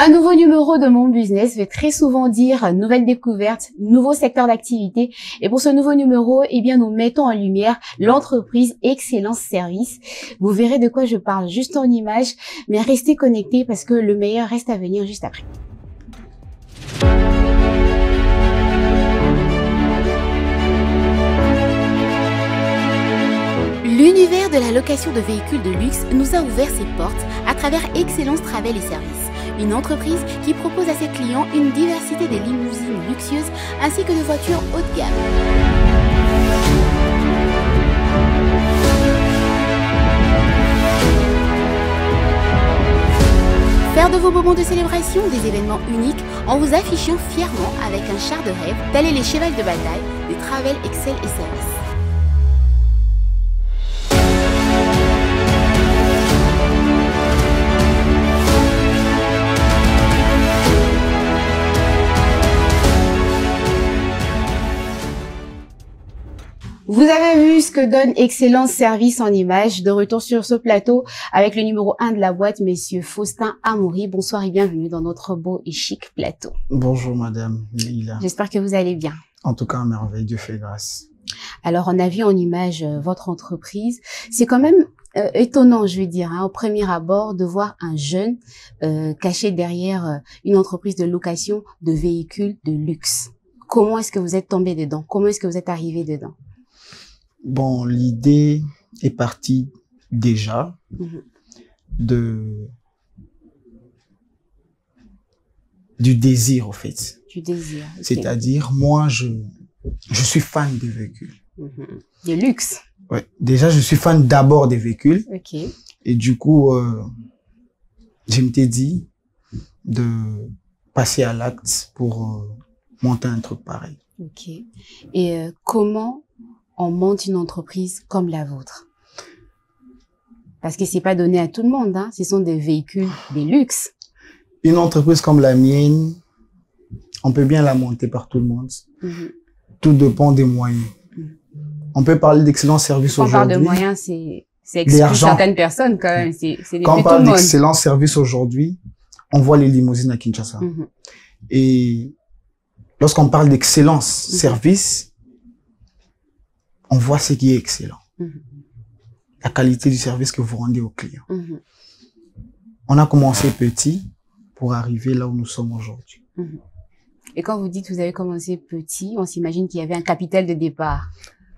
Un nouveau numéro de Mon Business veut très souvent dire nouvelle découverte, nouveau secteur d'activité. Et pour ce nouveau numéro, eh bien, nous mettons en lumière l'entreprise Excellence Service. Vous verrez de quoi je parle juste en image, mais restez connectés parce que le meilleur reste à venir juste après. L'univers de la location de véhicules de luxe nous a ouvert ses portes à travers Excellence Travel et Services, une entreprise qui propose à ses clients une diversité de limousines luxueuses ainsi que de voitures haut de gamme. Faire de vos moments de célébration des événements uniques en vous affichant fièrement avec un char de rêve, tel est les chevals de bataille des Travel, Excel et Services. Vous avez vu ce que donne Excellence Service en images. De retour sur ce plateau avec le numéro 1 de la boîte, messieurs Faustin Amoury. Bonsoir et bienvenue dans notre beau et chic plateau. Bonjour madame Lila. J'espère que vous allez bien. En tout cas, à merveille, Dieu fait grâce. Alors, on a vu en image votre entreprise. C'est quand même étonnant, je veux dire, au premier abord, de voir un jeune caché derrière une entreprise de location de véhicules de luxe. Comment est-ce que vous êtes tombé dedans? Comment est-ce que vous êtes arrivé dedans? Bon, l'idée est partie déjà du désir, au fait. Du désir. Okay. C'est-à-dire, moi, je suis fan des véhicules. De luxe. Ouais. Déjà, je suis fan d'abord des véhicules. Ok. Et du coup, je m'étais dit de passer à l'acte pour monter un truc pareil. Ok. Et comment on monte une entreprise comme la vôtre? Parce que c'est pas donné à tout le monde, hein. Ce sont des véhicules, des luxes. Une entreprise comme la mienne, on peut bien la monter par tout le monde. Tout dépend des moyens. On peut parler d'excellence service aujourd'hui. Quand on parle de moyens, c'est exclu certaines personnes quand même. Quand on parle d'excellence service aujourd'hui, on voit les limousines à Kinshasa. Et lorsqu'on parle d'excellence service, on voit ce qui est excellent. La qualité du service que vous rendez aux clients. On a commencé petit pour arriver là où nous sommes aujourd'hui. Et quand vous dites que vous avez commencé petit, on s'imagine qu'il y avait un capital de départ.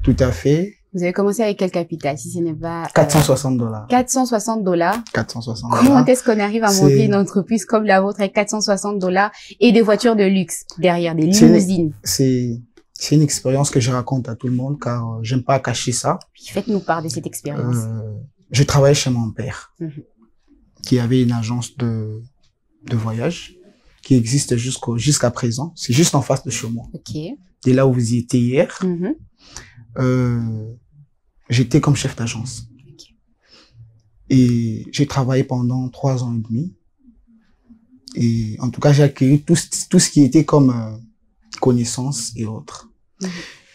Tout à fait. Vous avez commencé avec quel capital, si ce n'est pas... $460. $460. 460 $. Comment est-ce qu'on arrive à monter une entreprise comme la vôtre avec $460 et des voitures de luxe derrière, des limousines? C'est une expérience que je raconte à tout le monde car j'aime pas cacher ça. Faites-nous part de cette expérience. Je travaillais chez mon père qui avait une agence de voyage qui existe jusqu'à présent. C'est juste en face de chez moi. Ok. Et là où vous y étiez hier, j'étais comme chef d'agence. Et j'ai travaillé pendant 3 ans et demi. Et en tout cas, j'ai acquis tout ce qui était comme connaissances et autres.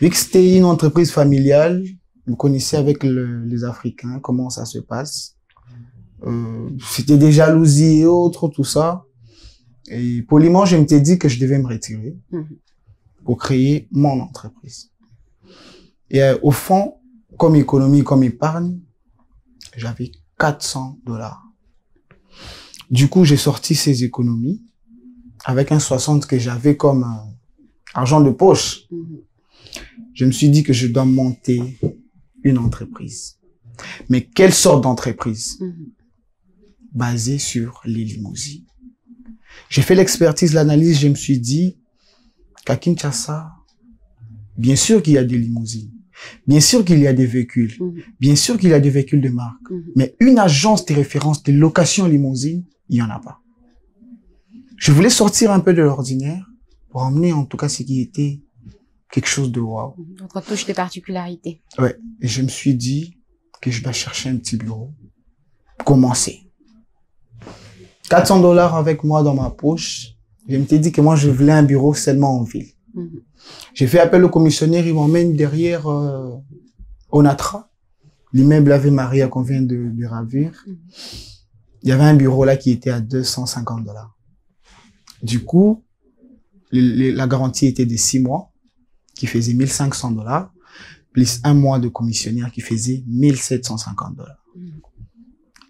Vu que c'était une entreprise familiale, vous connaissez avec les Africains comment ça se passe. C'était des jalousies et autres, tout ça. Et poliment, je m'étais dit que je devais me retirer pour créer mon entreprise. Et au fond, comme économie, comme épargne, j'avais $400. Du coup, j'ai sorti ces économies avec un 60 que j'avais comme argent de poche. Je me suis dit que je dois monter une entreprise. Mais quelle sorte d'entreprise? Basée sur les limousines. J'ai fait l'expertise, l'analyse, je me suis dit qu'à Kinshasa, bien sûr qu'il y a des limousines, bien sûr qu'il y a des véhicules, bien sûr qu'il y a des véhicules de marque, mais une agence de référence de location limousine, il n'y en a pas. Je voulais sortir un peu de l'ordinaire pour emmener en tout cas ce qui était quelque chose de waouh. Votre touche de particularité. Ouais. Et je me suis dit que je dois chercher un petit bureau. Commencer. $400 avec moi dans ma poche. Je m'étais dit que moi, je voulais un bureau seulement en ville. J'ai fait appel au commissionnaire, il m'emmène derrière Onatra. L'immeuble Ave Maria qu'on vient de ravir. Il y avait un bureau là qui était à $250. Du coup, la garantie était de 6 mois, qui faisait $1 500, plus 1 mois de commissionnaire qui faisait $1 750.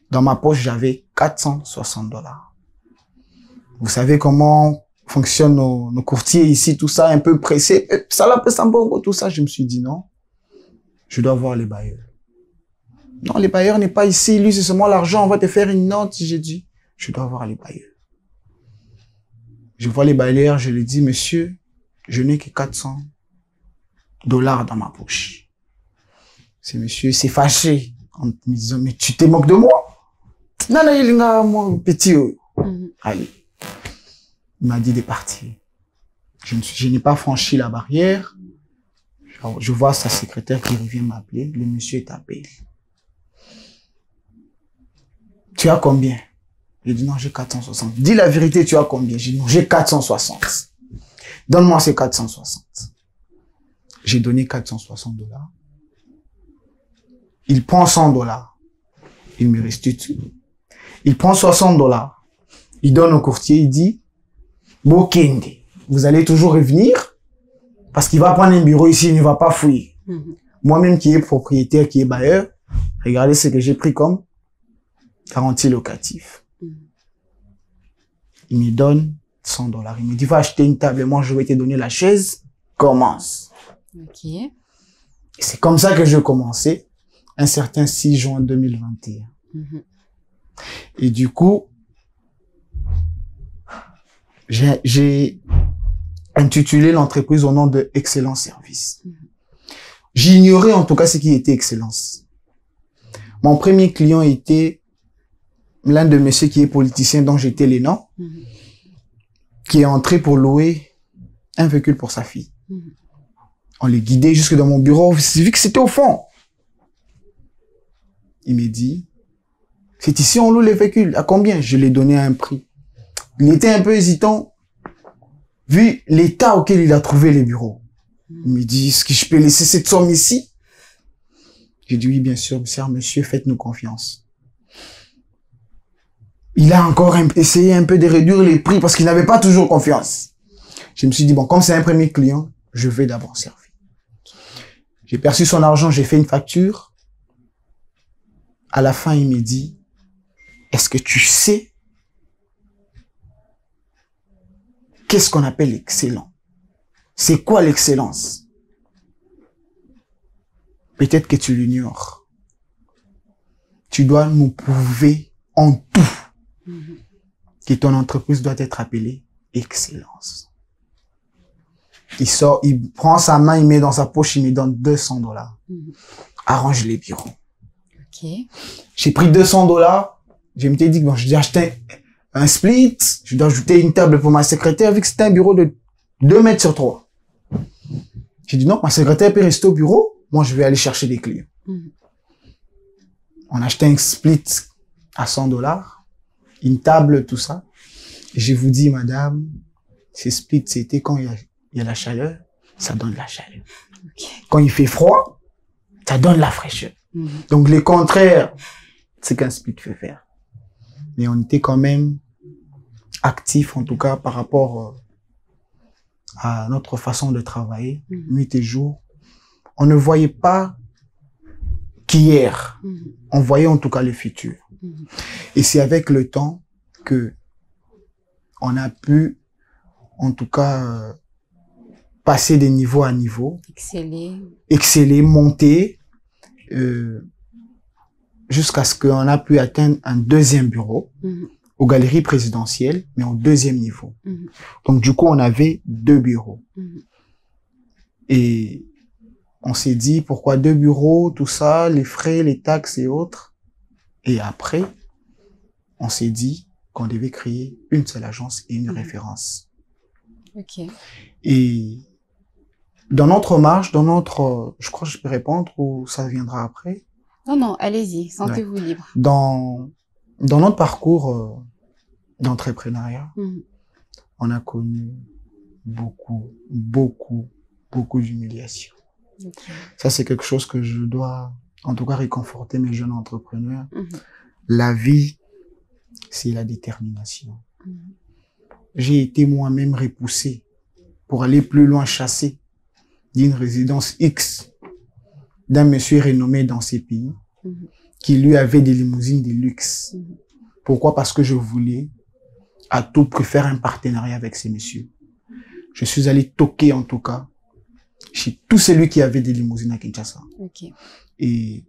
Dans ma poche, j'avais $460. Vous savez comment fonctionnent nos courtiers ici, tout ça, un peu pressé. Ça la pèse un bon, tout ça. Je me suis dit non, je dois voir les bailleurs. Non, les bailleurs n'est pas ici. Lui, c'est seulement l'argent. On va te faire une note. J'ai dit, je dois voir les bailleurs. Je vois les bailleurs. Je lui dis, monsieur, je n'ai que $400 dans ma poche. C'est monsieur, c'est fâché en me disant, mais tu te moques de moi? Non, non, il a mon petit. Allez. Il m'a dit de partir. Je n'ai pas franchi la barrière. Alors, je vois sa secrétaire qui revient m'appeler. Le monsieur t'appelle. Tu as combien? J'ai dit non, j'ai 460. Dis la vérité, tu as combien? J'ai dit non, j'ai 460. Donne-moi ces 460. J'ai donné $460. Il prend $100. Il me restitue. Il prend $60. Il donne au courtier, il dit, Bokende, vous allez toujours revenir parce qu'il va prendre un bureau ici, il ne va pas fouiller. Moi-même qui est propriétaire, qui est bailleur, regardez ce que j'ai pris comme garantie locative. Il me donne $100. Il me dit, va acheter une table et moi je vais te donner la chaise. Commence. Ok. Et c'est comme ça que je commençais un certain 6 juin 2021. Et du coup, j'ai intitulé l'entreprise au nom de Excellent Service. J'ignorais en tout cas ce qui était Excellence. Mon premier client était l'un de messieurs qui est politicien dont j'étais le nom, qui est entré pour louer un véhicule pour sa fille. On les guidait jusque dans mon bureau, j'ai vu que c'était au fond. Il m'a dit, c'est ici on loue les véhicules, à combien? Je l'ai donné à un prix. Il était un peu hésitant, vu l'état auquel il a trouvé les bureaux. Il me dit, est-ce que je peux laisser cette somme ici? J'ai dit, oui, bien sûr, monsieur, faites-nous confiance. Il a encore essayé un peu de réduire les prix parce qu'il n'avait pas toujours confiance. Je me suis dit, bon, comme c'est un premier client, je vais d'abord servir. J'ai perçu son argent, j'ai fait une facture. À la fin, il me dit, est-ce que tu sais qu'est-ce qu'on appelle excellent? C'est quoi l'excellence? Peut-être que tu l'ignores. Tu dois nous prouver en tout que ton entreprise doit être appelée excellence. Il sort, il prend sa main, il met dans sa poche, il me donne $200. Arrange les bureaux. Okay. J'ai pris $200. Je m'étais dit que bon, je dois acheter un split, je dois ajouter une table pour ma secrétaire, vu que c'était un bureau de 2 mètres sur 3. J'ai dit non, ma secrétaire peut rester au bureau, moi je vais aller chercher des clients. On a acheté un split à $100, une table, tout ça. Et je vous dis, madame, ces splits, c'était quand il y a la chaleur, ça donne la chaleur. Okay. Quand il fait froid, ça donne la fraîcheur. Donc, le contraire, c'est qu'un split fait faire. Mais on était quand même actifs, en tout cas, par rapport à notre façon de travailler, nuit et jour. On ne voyait pas qu'hier. On voyait en tout cas le futur. Et c'est avec le temps que on a pu, en tout cas, passer de niveau à niveau. Exceller, monter, jusqu'à ce qu'on a pu atteindre un deuxième bureau aux galeries présidentielles, mais au 2e niveau. Donc, du coup, on avait 2 bureaux. Et on s'est dit, pourquoi 2 bureaux, tout ça, les frais, les taxes et autres. Et après, on s'est dit qu'on devait créer une seule agence et une référence. Okay. Et dans notre marche, dans notre, je crois que je peux répondre ou ça viendra après. Non, allez-y, sentez-vous libre. Dans notre parcours d'entrepreneuriat, on a connu beaucoup d'humiliation. Okay. Ça, c'est quelque chose que je dois, en tout cas, réconforter mes jeunes entrepreneurs. La vie, c'est la détermination. j'ai été moi-même repoussé pour aller plus loin chasser d'une résidence X d'un monsieur renommé dans ces pays qui lui avait des limousines de luxe. Pourquoi? Parce que je voulais à tout prix faire un partenariat avec ces messieurs. Je suis allé toquer en tout cas chez tout celui qui avait des limousines à Kinshasa. Okay. Et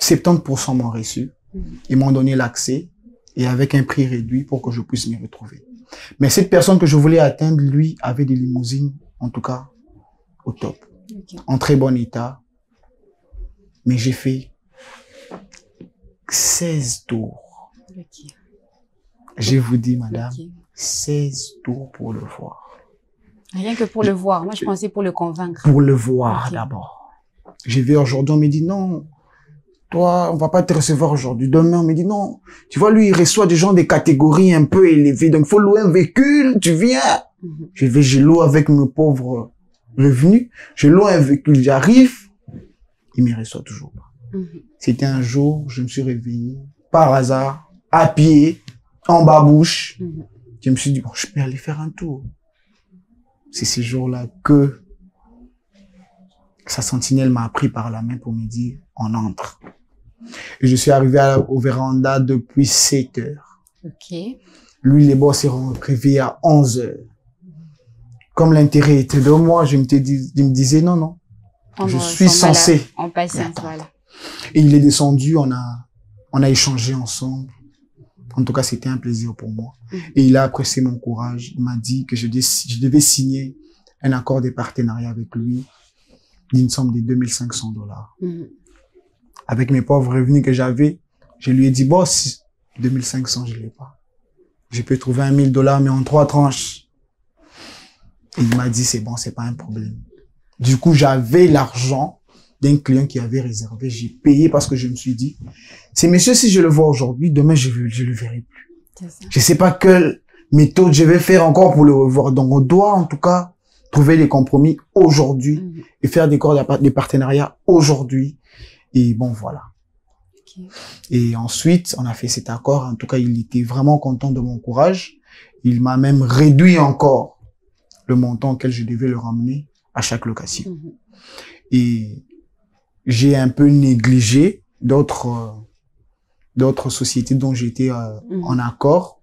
70% m'ont reçu. Ils m'ont donné l'accès et avec un prix réduit pour que je puisse m'y retrouver. Mais cette personne que je voulais atteindre, lui, avait des limousines, en tout cas, au top. Okay. En très bon état. Mais j'ai fait 16 tours. Okay. Je vous dis, madame, 16 tours pour le voir. Rien que pour le voir. Moi, je pensais pour le convaincre. Pour le voir d'abord. J'ai vu aujourd'hui, on me dit non. Toi, on va pas te recevoir aujourd'hui. Demain, on me dit non. Tu vois, lui, il reçoit des gens des catégories un peu élevées. Donc, il faut louer un véhicule. Tu viens. Je loue avec mes pauvres revenus. Je loue un véhicule. J'arrive. Il me reçoit toujours pas. C'était un jour, je me suis réveillé par hasard, à pied, en babouche. Je me suis dit, bon, je peux aller faire un tour. C'est ce jour-là que sa sentinelle m'a pris par la main pour me dire, on entre. Et je suis arrivé au véranda depuis 7 heures. Okay. Lui, les boss sont réveillés à 11 heures. Comme l'intérêt était de moi, je me disais, non, je suis censé. En patience, voilà. Et il est descendu, on a échangé ensemble. En tout cas, c'était un plaisir pour moi. Et il a apprécié mon courage. Il m'a dit que je devais signer un accord de partenariat avec lui d'une somme de $2500. Avec mes pauvres revenus que j'avais, je lui ai dit, boss, 2500, je l'ai pas. Je peux trouver $1000, mais en 3 tranches. Et il m'a dit, c'est bon, c'est pas un problème. Du coup, j'avais l'argent d'un client qui avait réservé. J'ai payé parce que je me suis dit, c'est monsieur, si je le vois aujourd'hui, demain, je le verrai plus. Je sais pas quelle méthode je vais faire encore pour le revoir. Donc, on doit, en tout cas, trouver des compromis aujourd'hui et faire des partenariats aujourd'hui. Et bon, voilà. Okay. Et ensuite, on a fait cet accord. En tout cas, il était vraiment content de mon courage. Il m'a même réduit encore le montant auquel je devais le ramener à chaque location. Et j'ai un peu négligé d'autres sociétés dont j'étais en accord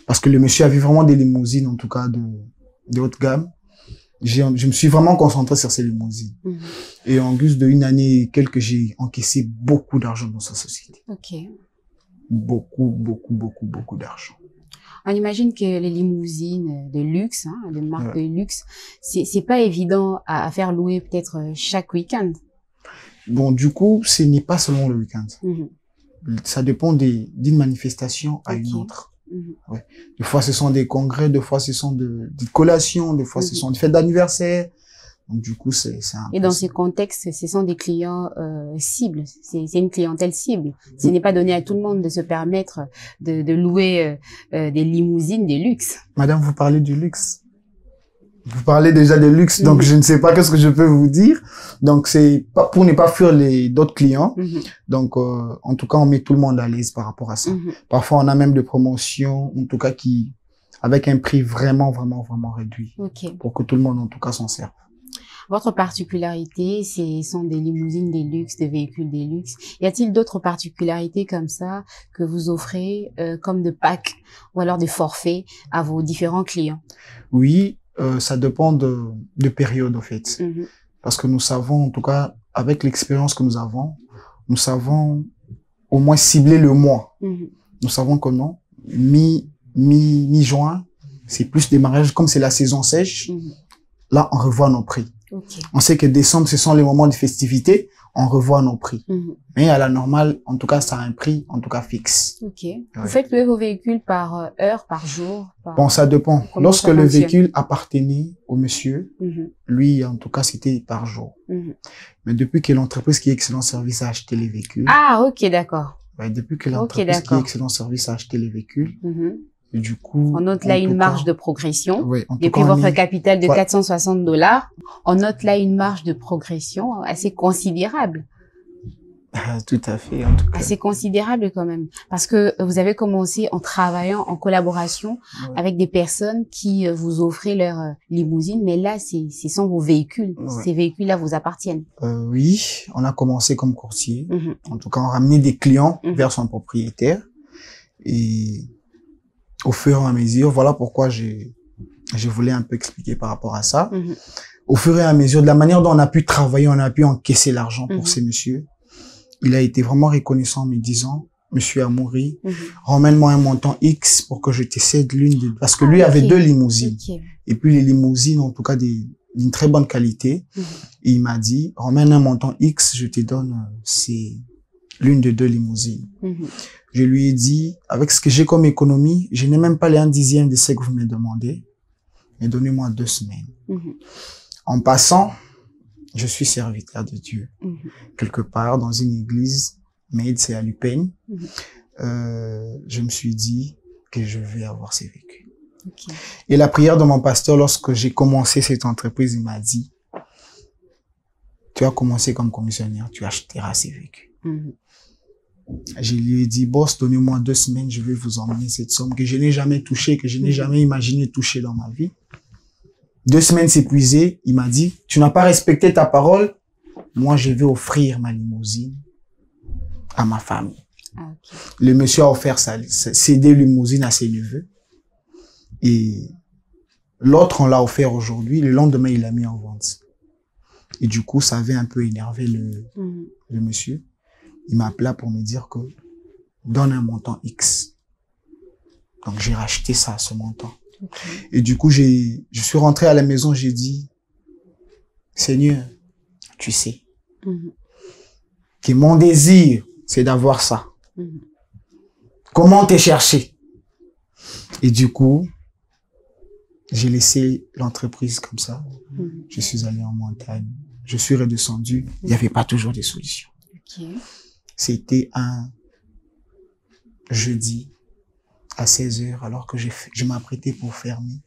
parce que le monsieur avait vraiment des limousines, en tout cas de haute gamme. Je me suis vraiment concentré sur ces limousines. Et en guise de 1 année et quelques, j'ai encaissé beaucoup d'argent dans sa société. Ok. Beaucoup d'argent. On imagine que les limousines de luxe, de marque de luxe, c'est pas évident à faire louer peut-être chaque week-end. Bon, du coup, ce n'est pas seulement le week-end. Ça dépend d'une manifestation à une autre. Ouais. Des fois, ce sont des congrès, des fois, ce sont des collations, des fois, ce sont des fêtes d'anniversaire. Donc, du coup, c'est un Et dans ces contextes, ce sont des clients cibles. C'est une clientèle cible. Ce n'est pas donné à tout le monde de se permettre de louer des limousines, des luxes. Madame, vous parlez du luxe. Vous parlez déjà de luxe, donc je ne sais pas qu'est-ce que je peux vous dire. Donc, c'est pas pour ne pas fuir d'autres clients. Donc, en tout cas, on met tout le monde à l'aise par rapport à ça. Parfois, on a même des promotions, en tout cas, avec un prix vraiment réduit. Pour que tout le monde, en tout cas, s'en serve. Votre particularité, ce sont des limousines des luxe, des véhicules des luxe. Y a-t-il d'autres particularités comme ça que vous offrez, comme de packs ou alors des forfaits à vos différents clients? Oui, ça dépend de période, en fait. Parce que nous savons, en tout cas, avec l'expérience que nous savons au moins cibler le mois. Nous savons que non, mi-juin, c'est plus des mariages, comme c'est la saison sèche, là, on revoit nos prix. On sait que décembre, ce sont les moments de festivité, on revoit nos prix. Mais à la normale, en tout cas, ça a un prix, en tout cas, fixe. Vous faites louer vos véhicules par heure, par jour? Bon, ça dépend. Lorsque le véhicule appartenait au monsieur, lui, en tout cas, c'était par jour. Mais depuis que l'entreprise qui est Excellent Service a acheté les véhicules. Ah, ok, d'accord. Depuis que l'entreprise qui est Excellent Service a acheté les véhicules, et du coup, on note là une marge de progression. Oui, depuis votre capital de $460, on note là une marge de progression assez considérable. Tout à fait, en tout cas. Assez considérable quand même, parce que vous avez commencé en travaillant en collaboration avec des personnes qui vous offraient leur limousine, mais là, ce sont vos véhicules. Ces véhicules-là vous appartiennent. Oui, on a commencé comme courtier. En tout cas, on ramenait des clients vers son propriétaire. Et au fur et à mesure, voilà pourquoi je voulais un peu expliquer par rapport à ça. Au fur et à mesure, de la manière dont on a pu travailler, on a pu encaisser l'argent pour ces messieurs. Il a été vraiment reconnaissant en me disant, Monsieur Amouri, ramène-moi un montant X pour que je te cède l'une de... Parce que lui avait 2 limousines. Et puis les limousines, en tout cas, d'une très bonne qualité. Et il m'a dit, ramène un montant X, je te donne l'une de 2 limousines. Je lui ai dit, avec ce que j'ai comme économie, je n'ai même pas les 1/10 de ce que vous me demandez. Mais donnez-moi 2 semaines. En passant, je suis serviteur de Dieu. Quelque part, dans une église, mais c'est à Lupin. Je me suis dit que je vais avoir ces véhicules. Et la prière de mon pasteur, lorsque j'ai commencé cette entreprise, il m'a dit, tu as commencé comme commissionnaire, tu achèteras ces véhicules. Je lui ai dit, boss, donnez-moi 2 semaines, je vais vous emmener cette somme que je n'ai jamais touchée, que je n'ai jamais imaginé toucher dans ma vie. 2 semaines s'épuiser, il m'a dit, tu n'as pas respecté ta parole, moi je vais offrir ma limousine à ma famille. Le monsieur a offert ses 2 limousines à ses neveux. Et l'autre, on l'a offert aujourd'hui, le lendemain, il l'a mis en vente. Et du coup, ça avait un peu énervé le monsieur. Il m'a appelé pour me dire que donne un montant X. Donc j'ai racheté ça à ce montant. Et du coup, je suis rentré à la maison, j'ai dit, Seigneur, tu sais, que mon désir, c'est d'avoir ça. Comment te chercher? Et du coup, j'ai laissé l'entreprise comme ça. Je suis allé en montagne. Je suis redescendu. Il n'y avait pas toujours des solutions. C'était un jeudi à 16h, alors que je m'apprêtais pour fermer.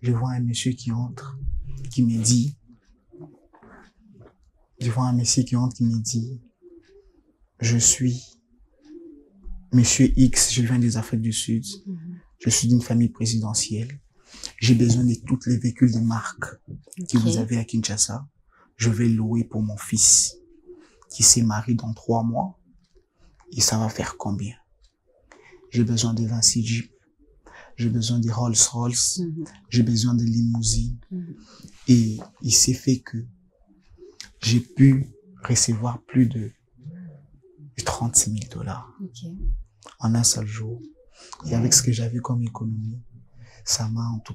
Je vois un monsieur qui entre, qui me dit, je suis Monsieur X, je viens des Afriques du Sud. Je suis d'une famille présidentielle. J'ai besoin de tous les véhicules de marque que vous avez à Kinshasa. Je vais louer pour mon fils qui s'est marié dans 3 mois. Et ça va faire combien? J'ai besoin de 26 Jeep. J'ai besoin de Rolls-Royce. J'ai besoin de limousines. Et il s'est fait que j'ai pu recevoir plus de 36 000 $ en un seul jour. Et avec ce que j'avais comme économie, ça m'a en tout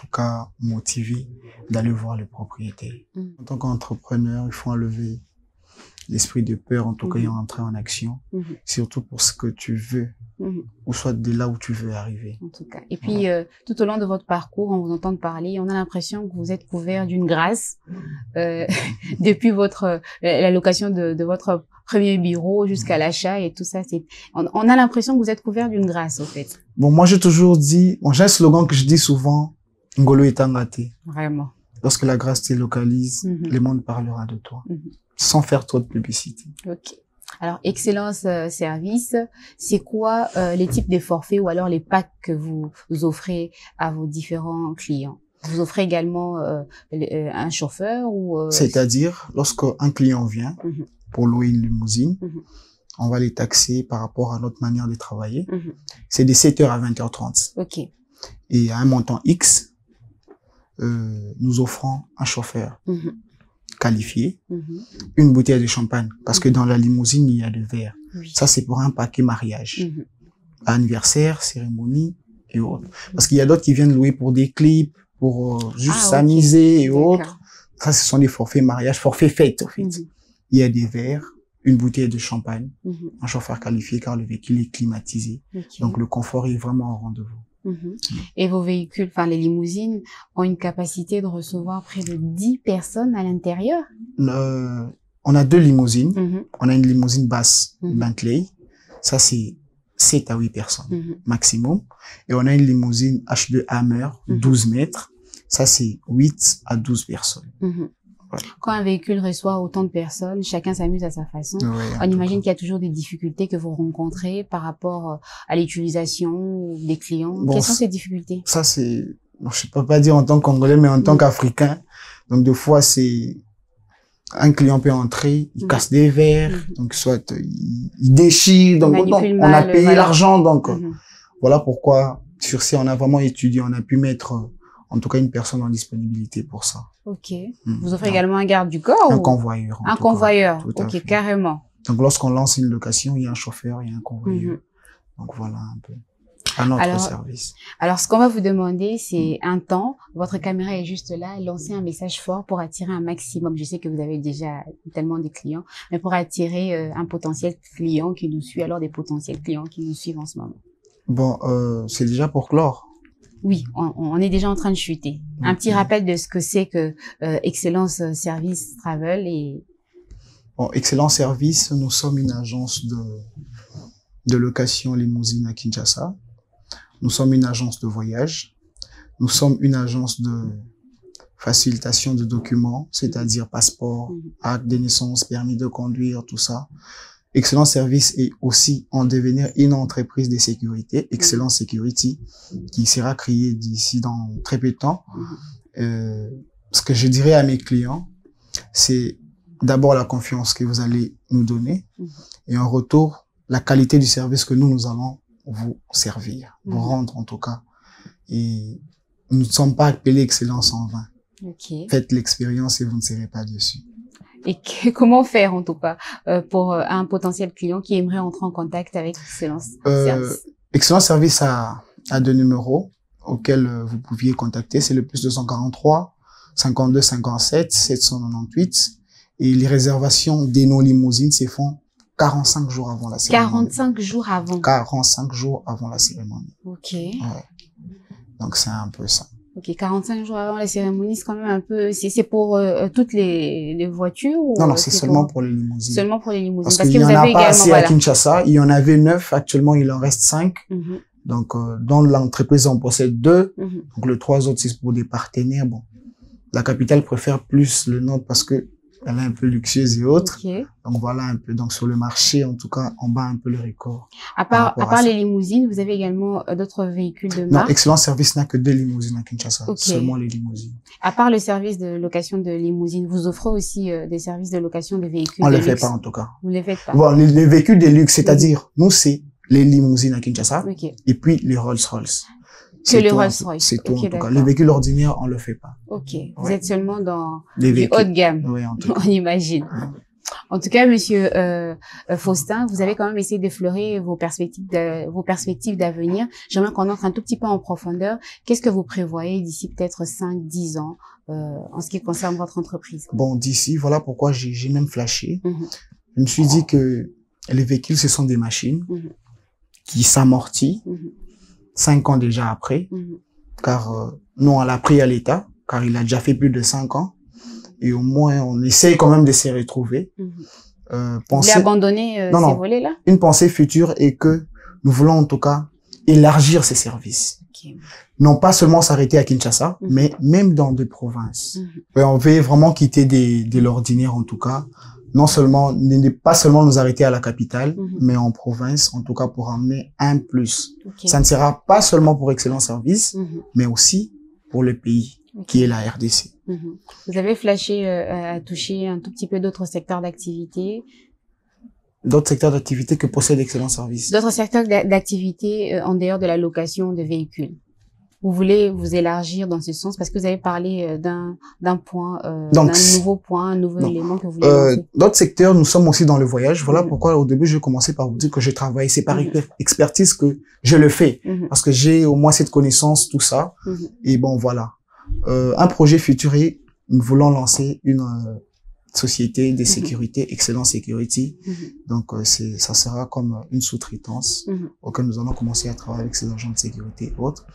cas motivé d'aller voir le propriétaire. En tant qu'entrepreneur, il faut enlever l'esprit de peur, en tout cas, et entrer en action, surtout pour ce que tu veux, ou soit de là où tu veux arriver. En tout cas. Et puis, tout au long de votre parcours, on vous entend parler, on a l'impression que vous êtes couvert d'une grâce, depuis la location de votre premier bureau jusqu'à l'achat et tout ça. On a l'impression que vous êtes couvert d'une grâce, en fait. Bon, moi, j'ai toujours dit, j'ai un slogan que je dis souvent, Ngolo Etangate. Vraiment. Lorsque la grâce te localise, le monde parlera de toi. Sans faire trop de publicité. Alors, Excellence Service, c'est quoi les types de forfaits ou alors les packs que vous offrez à vos différents clients? Vous offrez également un chauffeur ou C'est-à-dire, lorsqu'un client vient pour louer une limousine, on va les taxer par rapport à notre manière de travailler. C'est de 7h à 20h30. Et à un montant X, nous offrons un chauffeur qualifié, une bouteille de champagne, parce que dans la limousine, il y a le verre. Ça, c'est pour un paquet mariage, anniversaire, cérémonie et autres. Parce qu'il y a d'autres qui viennent louer pour des clips, pour juste s'amuser et autres. Ça, ce sont des forfaits mariage, forfaits fêtes, en fait. Il y a des verres, une bouteille de champagne, un chauffeur qualifié car le véhicule est climatisé. Donc, le confort est vraiment au rendez-vous. Et vos véhicules, enfin les limousines, ont une capacité de recevoir près de 10 personnes à l'intérieur? On a 2 limousines. On a une limousine basse Bentley. Ça, c'est 7 à 8 personnes maximum. Et on a une limousine H2 Hammer, 12 mètres. Ça, c'est 8 à 12 personnes. Voilà. Quand un véhicule reçoit autant de personnes, chacun s'amuse à sa façon. Oui, On imagine qu'il y a toujours des difficultés que vous rencontrez par rapport à l'utilisation des clients. Bon, Quelles sont ces difficultés? Ça, c'est, je peux pas dire en tant que Congolais, mais en tant qu'Africain. Donc, des fois, c'est, un client peut entrer, il casse des verres, donc soit il déchire, donc on a payé l'argent, donc voilà pourquoi sur ces on a vraiment étudié, on a pu mettre en tout cas une personne en disponibilité pour ça. Ok. Vous offrez également un garde du corps un convoyeur. Un convoyeur. Ok, carrément. Donc lorsqu'on lance une location, il y a un chauffeur, il y a un convoyeur. Donc voilà un peu. À notre service. Alors, ce qu'on va vous demander, c'est un temps. Votre caméra est juste là. Lancez un message fort pour attirer un maximum. Je sais que vous avez déjà tellement de clients, mais pour attirer un potentiel client qui nous suit, alors des potentiels clients qui nous suivent en ce moment. Bon, c'est déjà pour clore. Oui, on est déjà en train de chuter. Un petit rappel de ce que c'est que Excellence Service Travel et... Bon, Excellence Service, nous sommes une agence de location limousine à Kinshasa. Nous sommes une agence de voyage. Nous sommes une agence de facilitation de documents, c'est-à-dire passeport, acte de naissance, permis de conduire, tout ça. Excellence Service est aussi en devenir une entreprise de sécurité, Excellence Security, qui sera créée d'ici dans très peu de temps. Ce que je dirais à mes clients, c'est d'abord la confiance que vous allez nous donner et en retour, la qualité du service que nous allons vous servir, vous rendre en tout cas. Et nous ne sommes pas appelés excellence en vain. Okay. Faites l'expérience et vous ne serez pas déçus. Et comment faire en tout cas pour un potentiel client qui aimerait entrer en contact avec Excellence Service? Excellence Service a deux numéros auxquels vous pouviez contacter. C'est le +243 52 57 798 et les réservations des non-limousines se font 45 jours avant la cérémonie. 45 jours avant. 45 jours avant la cérémonie. Ok. Ouais. Donc c'est un peu ça. Ok, 45 jours avant la cérémonie, c'est quand même un peu. C'est pour toutes les voitures ou non, c'est seulement pour les limousines. Seulement pour les limousines. Parce qu'il y en a pas assez à Kinshasa. Il y en avait 9. Actuellement, il en reste 5. Donc dans l'entreprise, on possède 2. Donc le 3 autres, c'est pour des partenaires. Bon, la capitale préfère plus le nôtre parce que elle est un peu luxueuse et autres. Okay. Donc voilà un peu. Donc sur le marché, en tout cas, on bat un peu le record. À part les limousines, vous avez également d'autres véhicules de marque? Non, Excellence Service n'a que 2 limousines à Kinshasa. Okay. Seulement les limousines. À part le service de location de limousines, vous offrez aussi des services de location de véhicules on de luxe? On ne les fait pas en tout cas. Vous ne les faites pas? Bon, les véhicules de luxe, c'est-à-dire, nous, c'est les limousines à Kinshasa. Et puis les Rolls-Royce. Que les Rolls-Royce. C'est tout, en tout cas. Les véhicules ordinaires, on le fait pas. Ok. Vous êtes seulement dans du haut de gamme. Oui, en tout cas. On imagine. En tout cas, monsieur Faustin, vous avez quand même essayé d'effleurer vos perspectives d'avenir. J'aimerais qu'on entre un tout petit peu en profondeur. Qu'est-ce que vous prévoyez d'ici peut-être 5-10 ans en ce qui concerne votre entreprise? Bon, d'ici, voilà pourquoi j'ai même flashé. Je me suis dit que les véhicules, ce sont des machines qui s'amortissent 5 ans déjà après, car nous, on l'a pris à l'État, car il a déjà fait plus de 5 ans. Et au moins, on essaye quand même de se retrouver. Vous voulez abandonner ces volets-là? Une pensée future est que nous voulons en tout cas élargir ces services. Okay. Non pas seulement s'arrêter à Kinshasa, mais même dans des provinces. Et on veut vraiment quitter de l'ordinaire en tout cas. Non seulement, ne pas seulement nous arrêter à la capitale, mais en province, en tout cas pour amener un plus. Okay. Ça ne sera pas seulement pour Excellence Service, mais aussi pour le pays, qui est la RDC. Vous avez flashé à toucher un tout petit peu d'autres secteurs d'activité. D'autres secteurs d'activité que possède Excellence Service. D'autres secteurs d'activité en dehors de la location de véhicules. Vous voulez vous élargir dans ce sens parce que vous avez parlé d'un point, d'un nouveau point, un nouveau élément que vous voulez lancer. D'autres secteurs, nous sommes aussi dans le voyage. Voilà pourquoi au début, je commençais par vous dire que je travaille. C'est par expertise que je le fais. Parce que j'ai au moins cette connaissance, tout ça. Et bon, voilà. Un projet futur, nous voulons lancer une société de sécurité, Excellence Security. Donc, ça sera comme une sous-traitance auquel nous allons commencer à travailler avec ces agents de sécurité et autres.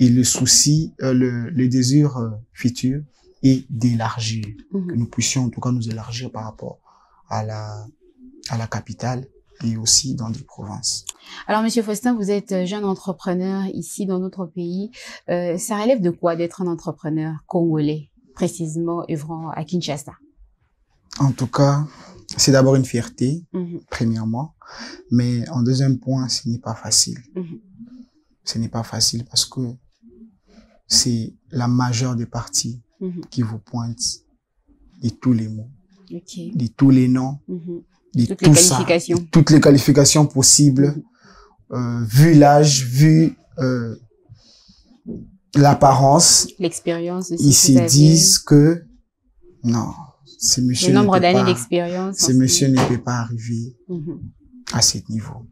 Et le souci, le désir futur est d'élargir, que nous puissions en tout cas nous élargir par rapport à la capitale et aussi dans des provinces. Alors, Monsieur Faustin, vous êtes jeune entrepreneur ici dans notre pays. Ça relève de quoi d'être un entrepreneur congolais? précisément œuvrant à Kinshasa? En tout cas, c'est d'abord une fierté, premièrement. Mais en deuxième point, ce n'est pas facile. Ce n'est pas facile parce que c'est la majeure des parties qui vous pointe de tous les mots, de tous les noms, de toutes tout les ça, qualifications. de toutes les qualifications possibles, vu l'âge, vu l'apparence. L'expérience aussi. Ils se disent que non, ce monsieur le nombre ne peut d'années pas, d'expérience. ce monsieur ne peut pas arriver à ce niveau.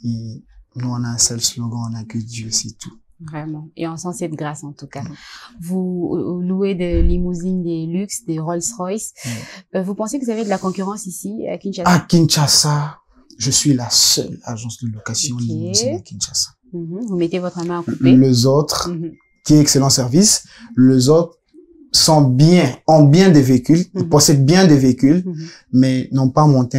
Et nous, on a un seul slogan, on a que Dieu, c'est tout. Vraiment. Et on sent cette grâce, en tout cas. Vous louez des limousines, des luxe, des Rolls-Royce. Vous pensez que vous avez de la concurrence ici, à Kinshasa? À Kinshasa, je suis la seule agence de location limousine à Kinshasa. Vous mettez votre main à couper. Les autres, qui est excellent service, les autres ont bien des véhicules, ils possèdent bien des véhicules, mais n'ont pas monté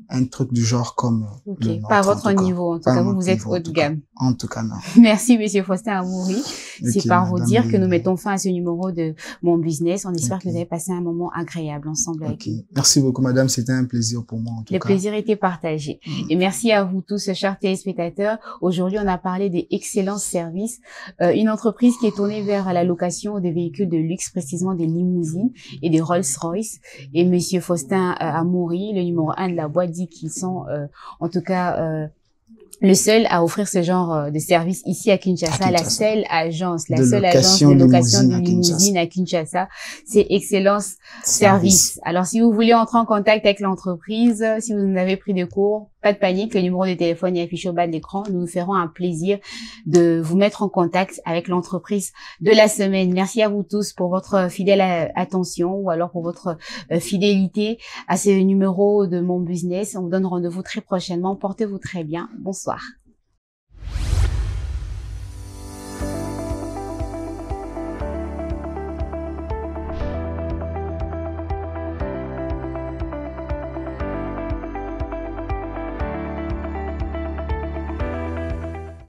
un truc du genre comme le nôtre. Pas à votre niveau, en tout cas, vous êtes haut de gamme. En tout cas, non. Merci, Monsieur Faustin Amoury. C'est par vous dire que nous mettons fin à ce numéro de Mon Business. On espère que vous avez passé un moment agréable ensemble avec nous. Merci beaucoup, madame. C'était un plaisir pour moi, en tout cas. Le plaisir était partagé. Et merci à vous tous, chers téléspectateurs. Aujourd'hui, on a parlé des Excellence Services, une entreprise qui est tournée vers la location des véhicules de luxe, précisément des limousines et des Rolls-Royce. Et Monsieur Faustin Amoury, le numéro 1 de la boîte, dit qu'ils sont, en tout cas, le seul à offrir ce genre de service ici à Kinshasa, la seule agence de location de limousine à Kinshasa, c'est Excellence Service. Alors, si vous voulez entrer en contact avec l'entreprise, si vous en avez pris des cours, pas de panique, le numéro de téléphone est affiché au bas de l'écran. Nous nous ferons un plaisir de vous mettre en contact avec l'entreprise de la semaine. Merci à vous tous pour votre fidèle attention ou alors pour votre fidélité à ce numéro de Mon Business. On vous donne rendez-vous très prochainement. Portez-vous très bien. Bonsoir.